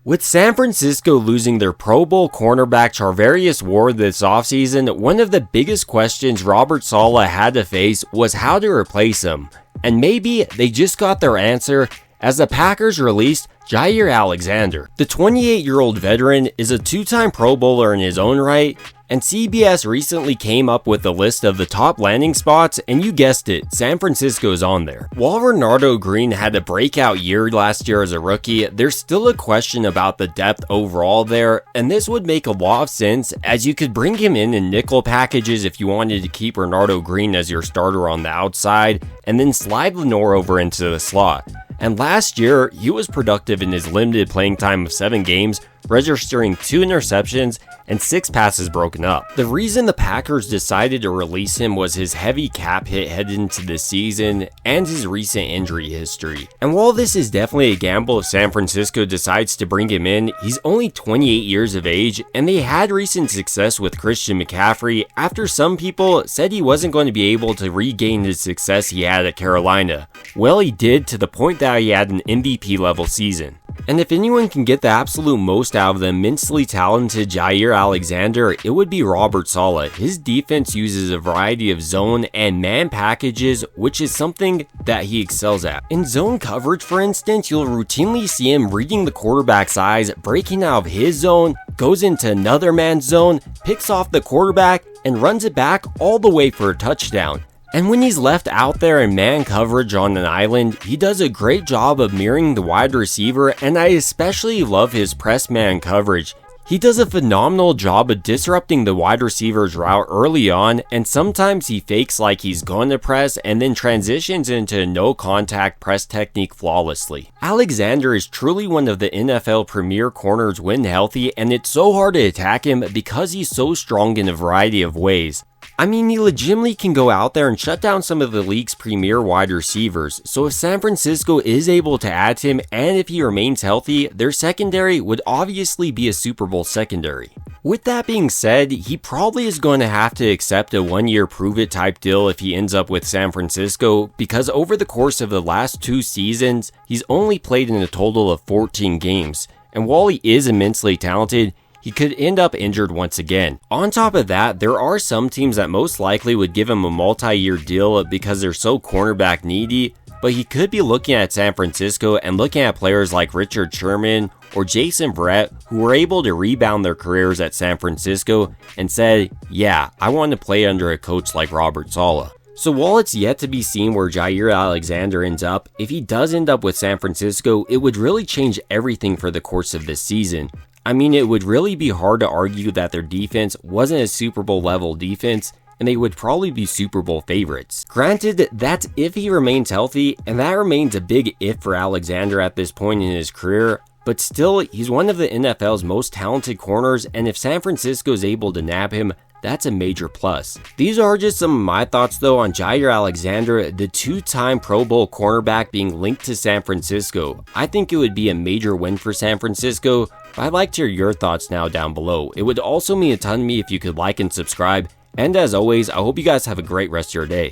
With San Francisco losing their Pro Bowl cornerback Charvarius Ward this offseason, one of the biggest questions Robert Saleh had to face was how to replace him. And maybe they just got their answer as the Packers released Jaire Alexander. The 28-year-old veteran is a two-time Pro Bowler in his own right, and CBS recently came up with a list of the top landing spots, and you guessed it, San Francisco's on there. While Renardo Green had a breakout year last year as a rookie, there's still a question about the depth overall there, and this would make a lot of sense as you could bring him in nickel packages if you wanted to keep Renardo Green as your starter on the outside, and then slide Lenore over into the slot. And last year, he was productive in his limited playing time of 7 games, registering 2 interceptions and 6 passes broken up. The reason the Packers decided to release him was his heavy cap hit headed into the season and his recent injury history. And while this is definitely a gamble if San Francisco decides to bring him in, he's only 28 years of age, and they had recent success with Christian McCaffrey after some people said he wasn't going to be able to regain his success he had at Carolina. Well, he did, to the point that he had an MVP level season. And if anyone can get the absolute most out of the immensely talented Jaire Alexander, it would be Robert Saleh. His defense uses a variety of zone and man packages, which is something that he excels at. In zone coverage, for instance, you'll routinely see him reading the quarterback's eyes, breaking out of his zone, goes into another man's zone, picks off the quarterback, and runs it back all the way for a touchdown. And when he's left out there in man coverage on an island, he does a great job of mirroring the wide receiver, and I especially love his press man coverage. He does a phenomenal job of disrupting the wide receiver's route early on, and sometimes he fakes like he's going to press and then transitions into a no contact press technique flawlessly. Alexander is truly one of the NFL premier corners when healthy, and it's so hard to attack him because he's so strong in a variety of ways. I mean, he legitimately can go out there and shut down some of the league's premier wide receivers, so if San Francisco is able to add him and if he remains healthy, their secondary would obviously be a Super Bowl secondary. With that being said, he probably is going to have to accept a 1-year prove-it type deal if he ends up with San Francisco, because over the course of the last 2 seasons, he's only played in a total of 14 games, and while he is immensely talented, he could end up injured once again. On top of that, there are some teams that most likely would give him a multi-year deal because they're so cornerback needy, but he could be looking at San Francisco and looking at players like Richard Sherman or Jason Verrett, who were able to rebound their careers at San Francisco and said, yeah, I want to play under a coach like Robert Saleh. So while it's yet to be seen where Jaire Alexander ends up, if he does end up with San Francisco, it would really change everything for the course of this season. I mean, it would really be hard to argue that their defense wasn't a Super Bowl level defense, and they would probably be Super Bowl favorites. Granted, that's if he remains healthy, and that remains a big if for Alexander at this point in his career, but still, he's one of the NFL's most talented corners, and if San Francisco is able to nab him, that's a major plus. These are just some of my thoughts though on Jaire Alexander, the 2-time Pro Bowl cornerback being linked to San Francisco. I think it would be a major win for San Francisco, but I'd like to hear your thoughts now down below. It would also mean a ton to me if you could like and subscribe, and as always, I hope you guys have a great rest of your day.